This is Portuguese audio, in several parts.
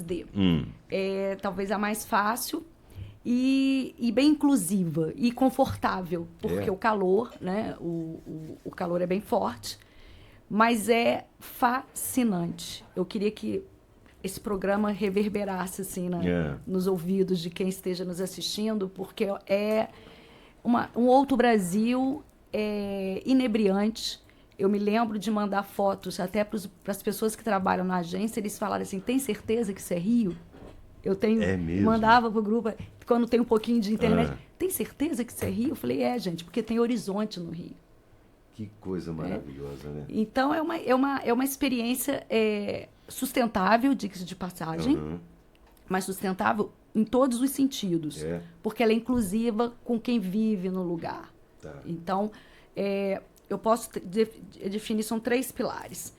D. Talvez a mais fácil e bem inclusiva e confortável, porque o calor, né? O calor é bem forte, mas é fascinante. Eu queria que esse programa reverberasse assim, nos ouvidos de quem esteja nos assistindo, porque é um outro Brasil inebriante. Eu me lembro de mandar fotos até para as pessoas que trabalham na agência, eles falaram assim, tem certeza que isso é Rio? Eu tenho, mandava para o grupo, quando tem um pouquinho de internet, tem certeza que isso é Rio? Eu falei, gente, porque tem horizonte no Rio. Que coisa maravilhosa, né? Então, é uma experiência sustentável, diga-se de passagem, mas sustentável em todos os sentidos, porque ela é inclusiva com quem vive no lugar. Tá. Então, eu posso definir, são 3 pilares.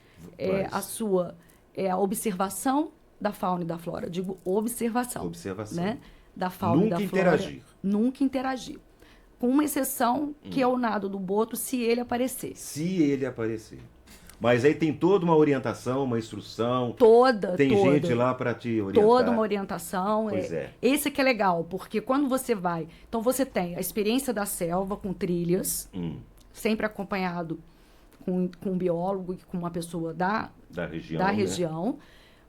A observação da fauna e da flora. Eu digo observação. Né? Da fauna e da flora. Nunca interagir. Com uma exceção, que é o nado do boto, se ele aparecer. Se ele aparecer. Mas aí tem toda uma orientação, uma instrução. Tem gente lá para te orientar. Toda uma orientação. Pois é. Esse que é legal, porque quando você vai... Então, você tem a experiência da selva com trilhas, sempre acompanhado com um biólogo e com uma pessoa da região. Né?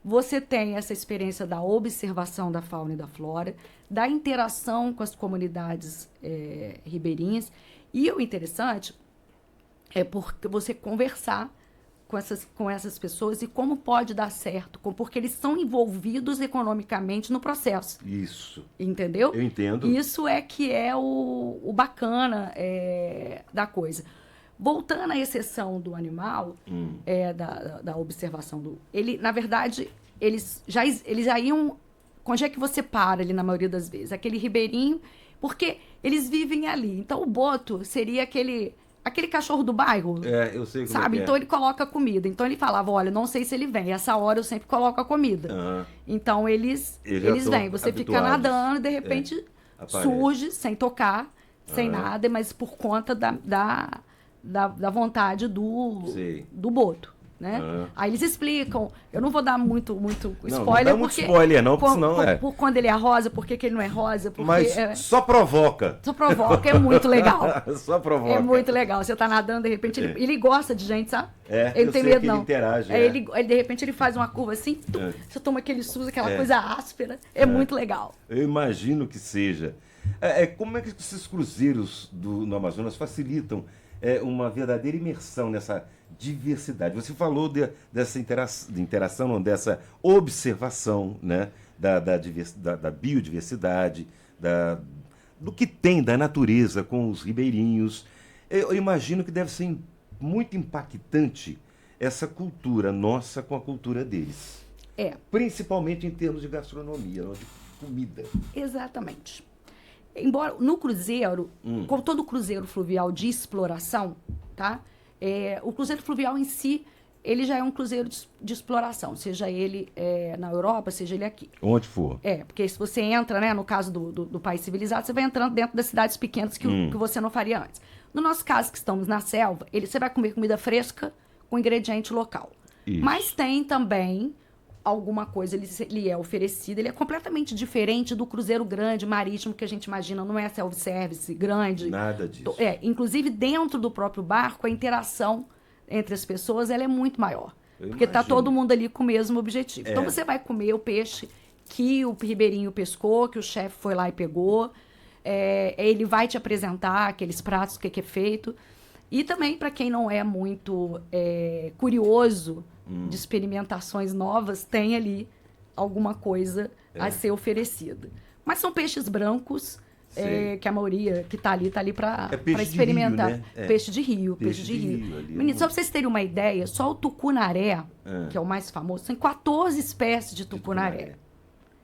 Você tem essa experiência da observação da fauna e da flora, da interação com as comunidades ribeirinhas. E o interessante é porque você conversar com essas pessoas e como pode dar certo, porque eles são envolvidos economicamente no processo. Isso. Entendeu? Eu entendo. Isso é que é o bacana da coisa. Voltando à exceção do animal, da observação na verdade, eles já iam... Onde é que você para ali, na maioria das vezes? Aquele ribeirinho, porque eles vivem ali. Então, o boto seria aquele cachorro do bairro. Eu sei como sabe? é. Então, ele coloca comida. Então, ele falava, olha, não sei se ele vem. Essa hora eu sempre coloco a comida. Então, eles vêm. Você fica nadando e, de repente, surge, sem tocar, sem nada, mas por conta da vontade do boto, né? Aí eles explicam. Eu não vou dar muito spoiler. Não dá muito spoiler, não, porque senão por quando ele é rosa, por que ele não é rosa? Porque, mas só provoca. Só provoca, é muito legal. Só provoca. É muito legal. Você tá nadando, de repente, ele gosta de gente, sabe? Ele não tem medo, não. Ele interage. Ele, de repente, ele faz uma curva assim, você toma aquele susto, aquela coisa áspera. É muito legal. Eu imagino que seja. Como é que esses cruzeiros no Amazonas facilitam uma verdadeira imersão nessa diversidade? Você falou dessa interação, não, dessa observação, né, da biodiversidade, do que tem da natureza com os ribeirinhos. Eu imagino que deve ser muito impactante essa cultura nossa com a cultura deles. Principalmente em termos de gastronomia, de comida. Exatamente. Embora no cruzeiro, como todo cruzeiro fluvial de exploração, tá? O cruzeiro fluvial em si, ele já é um cruzeiro de exploração, seja ele na Europa, seja ele aqui. Onde for. Porque se você entra, né, no caso do país civilizado, você vai entrando dentro das cidades pequenas que você não faria antes. No nosso caso, que estamos na selva, você vai comer comida fresca com ingrediente local. Isso. Mas tem também alguma coisa, ele é oferecido, ele é completamente diferente do cruzeiro grande, marítimo, que a gente imagina, não é self-service grande. Nada disso. Inclusive, dentro do próprio barco, a interação entre as pessoas, ela é muito maior. Porque está todo mundo ali com o mesmo objetivo. Então, você vai comer o peixe que o ribeirinho pescou, que o chefe foi lá e pegou. Ele vai te apresentar aqueles pratos, o que é feito. E também, para quem não é muito curioso de experimentações novas, tem ali alguma coisa a ser oferecida. Mas são peixes brancos, que a maioria que está ali para experimentar. Rio, né? Peixe de rio. Menino, só para vocês terem uma ideia, só o tucunaré, que é o mais famoso, tem 14 espécies de tucunaré.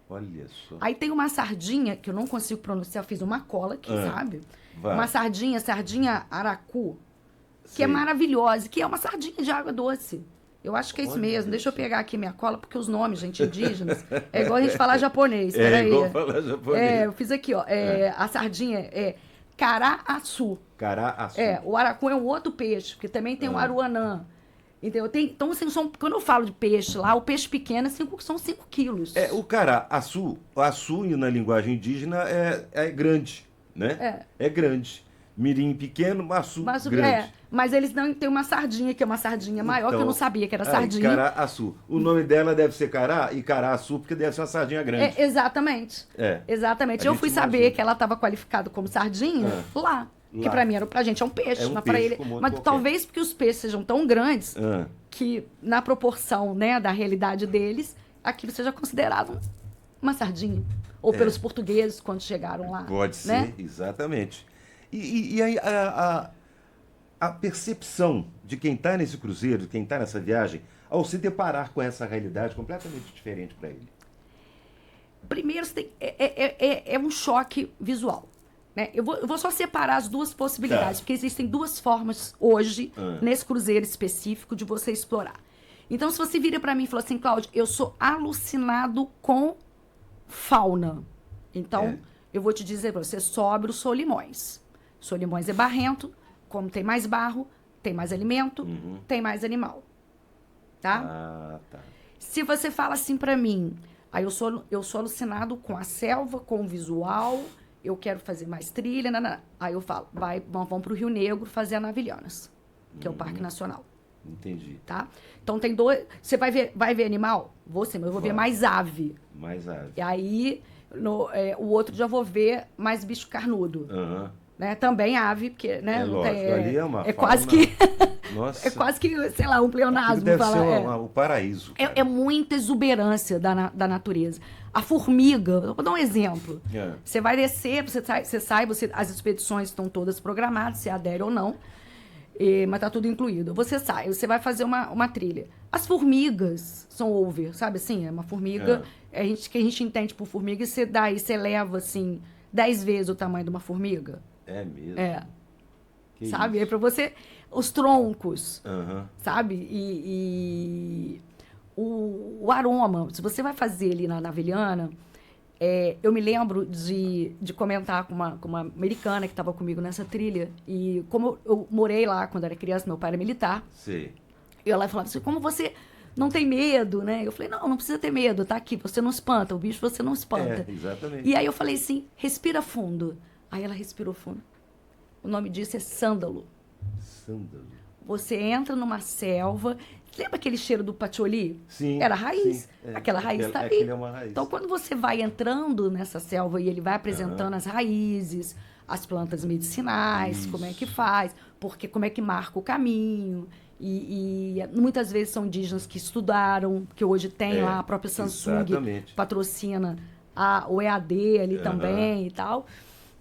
Olha só. Aí tem uma sardinha, que eu não consigo pronunciar, eu fiz uma cola aqui, sabe? Vai. Uma sardinha aracu, que é maravilhosa, que é uma sardinha de água doce. Eu acho que é isso mesmo. Deixa eu pegar aqui minha cola, porque os nomes, gente, indígenas, é igual a gente falar japonês. Igual falar japonês. Eu fiz aqui, ó. A sardinha é cará-açu. Cará-açu. O aracu é um outro peixe, porque também tem o aruanã. Entendeu? Então, assim, quando eu falo de peixe lá, o peixe pequeno são 5 quilos. O cará-açu, açu na linguagem indígena é grande, né? É grande. Mirim pequeno, açu grande. Mas eles não têm uma sardinha, que é uma sardinha maior, que eu não sabia que era sardinha. Cará-açu. O nome dela deve ser cará e cará-açu, porque deve ser uma sardinha grande. Exatamente. Exatamente. Eu fui saber que ela estava qualificada como sardinha lá. Que pra gente é um peixe, mas para ele. Mas talvez porque os peixes sejam tão grandes que, na proporção, né, da realidade deles, aquilo seja considerado uma sardinha. Ou pelos portugueses, quando chegaram lá. Pode ser, exatamente. E aí a percepção de quem está nesse cruzeiro, de quem está nessa viagem, ao se deparar com essa realidade completamente diferente para ele? Primeiro, é um choque visual. Né? Eu vou só separar as duas possibilidades, porque existem duas formas hoje, nesse cruzeiro específico, de você explorar. Então, se você vira para mim e fala assim, Cláudia, eu sou alucinado com fauna. Então, eu vou te dizer para você, sobre o Solimões. Solimões é barrento, como tem mais barro, tem mais alimento, tem mais animal. Tá? Se você fala assim para mim, aí eu sou alucinado com a selva, com o visual, eu quero fazer mais trilha, aí eu falo, vamos para o Rio Negro fazer a Navilhanas, que é o Parque Nacional. Entendi. Tá? Então tem dois. Você vai ver animal? Vou sim, mas eu vou ver mais ave. Mais ave. E aí, o outro já vou ver mais bicho carnudo. Né? Também ave, porque, né? Lógico, ali é uma quase fauna... que. Nossa. É quase que, sei lá, um pleonasmo. Deve ser o paraíso. É muita exuberância da natureza. A formiga, vou dar um exemplo. Você vai descer, você sai, as expedições estão todas programadas, se adere ou não. Mas tá tudo incluído. Você sai, você vai fazer uma trilha. As formigas são over, sabe assim? É uma formiga, que a gente entende por formiga, e você leva, assim, 10 vezes o tamanho de uma formiga. É mesmo? Sabe? É pra você... Os troncos, sabe? E o aroma. Se você vai fazer ali na Navilhana, eu me lembro de comentar com uma americana que estava comigo nessa trilha. E como eu morei lá quando era criança, meu pai era militar. Sim. E ela falava assim, como você não tem medo, né? Eu falei, não precisa ter medo, tá aqui, você não espanta, o bicho você não espanta. Exatamente. E aí eu falei assim, respira fundo. Aí ela respirou fundo. O nome disso é sândalo. Sândalo. Você entra numa selva. Lembra aquele cheiro do patchouli? Sim. Era raiz. Sim. Aquela raiz está ali. É uma raiz. Então, quando você vai entrando nessa selva e ele vai apresentando as raízes, as plantas medicinais, como é que faz, como é que marca o caminho. E muitas vezes são indígenas que estudaram, que hoje tem lá a própria Samsung, patrocina o EAD ali também e tal.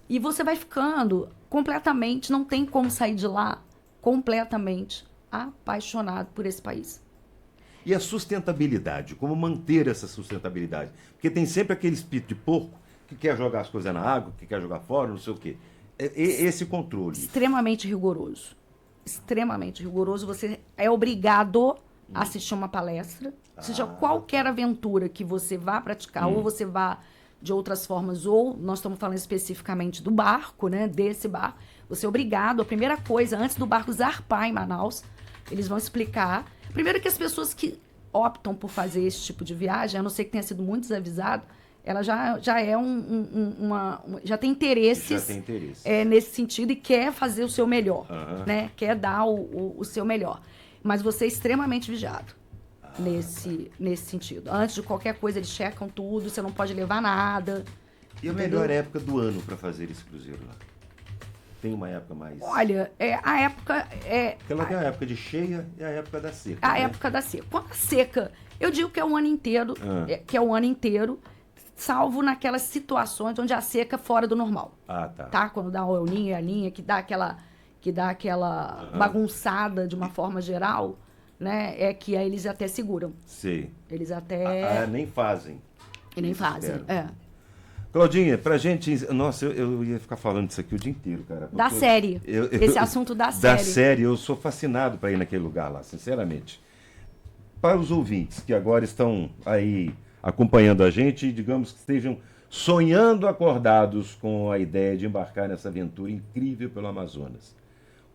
E você vai ficando completamente, não tem como sair de lá completamente apaixonado por esse país. E a sustentabilidade, como manter essa sustentabilidade? Porque tem sempre aquele espírito de porco que quer jogar as coisas na água, que quer jogar fora, não sei o quê. Esse controle. Extremamente rigoroso. Extremamente rigoroso. Você é obrigado a assistir uma palestra, seja qualquer aventura que você vá praticar, ou você vá de outras formas, ou nós estamos falando especificamente do barco, né, desse barco, você é obrigado, a primeira coisa, antes do barco zarpar em Manaus, eles vão explicar, primeiro que as pessoas que optam por fazer esse tipo de viagem, a não ser que tenha sido muito desavisado, ela já é já tem interesses nesse sentido e quer fazer o seu melhor, né, quer dar o seu melhor, mas você é extremamente vigiado. Nesse sentido. Antes de qualquer coisa, eles checam tudo, você não pode levar nada. E a melhor época do ano para fazer esse cruzeiro lá? Tem uma época mais... Olha, a época... Porque ela tem a época de cheia e a época da seca. A época da seca. Quando a seca, eu digo que é o ano inteiro, salvo naquelas situações onde a seca é fora do normal. Tá? Quando dá o El Niño e a Laninha, que dá aquela bagunçada de uma forma geral... Né? É que aí eles até seguram. Sim. Eles até... nem fazem. E nem fazem, Claudinha, pra gente... Nossa, eu ia ficar falando disso aqui o dia inteiro, cara. Da série. Esse assunto da série. Da série. Eu sou fascinado para ir naquele lugar lá, sinceramente. Para os ouvintes que agora estão aí acompanhando a gente, digamos que estejam sonhando acordados com a ideia de embarcar nessa aventura incrível pelo Amazonas.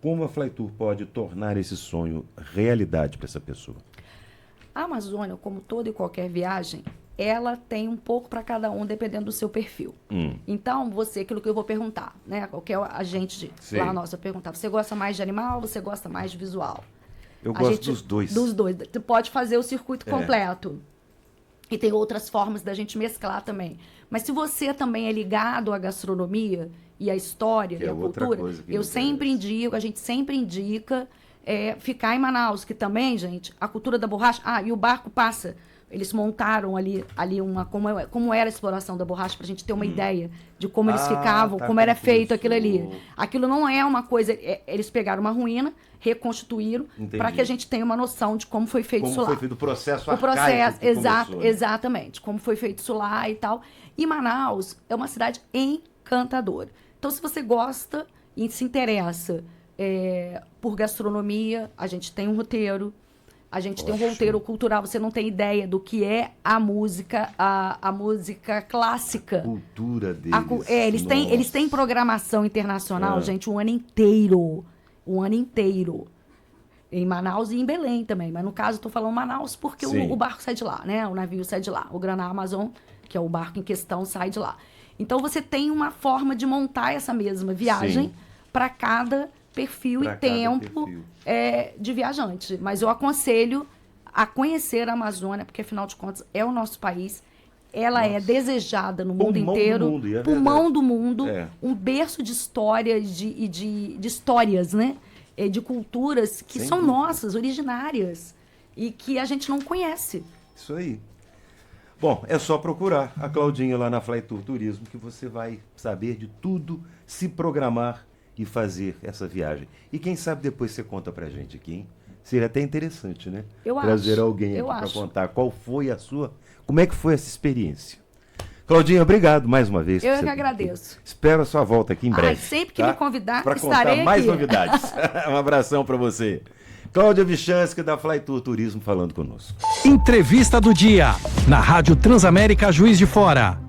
como a Flytour pode tornar esse sonho realidade para essa pessoa? A Amazônia, como toda e qualquer viagem, ela tem um pouco para cada um, dependendo do seu perfil. Então, aquilo que eu vou perguntar, né? Qualquer agente lá nossa perguntar, você gosta mais de animal ou você gosta mais de visual? Eu gosto dos dois. Dos dois. Você pode fazer o circuito completo. E tem outras formas da gente mesclar também. Mas se você também é ligado à gastronomia e à história e à cultura, a gente sempre indica ficar em Manaus, que também, gente, a cultura da borracha... e o barco passa... Eles montaram ali como era a exploração da borracha, para a gente ter uma ideia de como eles ficavam, como era feito aquilo ali. Aquilo não é uma coisa... eles pegaram uma ruína, reconstituíram, para que a gente tenha uma noção de como foi feito isso lá. Como foi feito o processo exatamente. Como foi feito isso lá e tal. E Manaus é uma cidade encantadora. Então, se você gosta e se interessa por gastronomia, a gente tem um roteiro. A gente tem um roteiro cultural, você não tem ideia do que é a música, a música clássica. A cultura deles. Eles têm programação internacional, gente, o ano inteiro. O ano inteiro. Em Manaus e em Belém também. Mas no caso, estou falando Manaus porque o barco sai de lá, né? O navio sai de lá. O Gran Amazon, que é o barco em questão, sai de lá. Então, você tem uma forma de montar essa mesma viagem para cada perfil e tempo de viajante. Mas eu aconselho a conhecer a Amazônia, porque, afinal de contas, é o nosso país. Ela é desejada no mundo inteiro. Pulmão do mundo. Um berço de histórias, de histórias, né? De culturas que são nossas, originárias. E que a gente não conhece. Isso aí. Bom, é só procurar a Claudinha lá na Flytour Turismo, que você vai saber de tudo, se programar e fazer essa viagem. E quem sabe depois você conta pra gente aqui, hein? Seria até interessante, né? Trazer alguém aqui para contar qual foi a sua... Como é que foi essa experiência? Claudinha, obrigado mais uma vez. Eu que agradeço. Espero a sua volta aqui em breve. Sempre que me convidar, para contar mais novidades. Um abração para você. Cláudia Vichanski, da Flytour Turismo, falando conosco. Entrevista do dia, na Rádio Transamérica Juiz de Fora.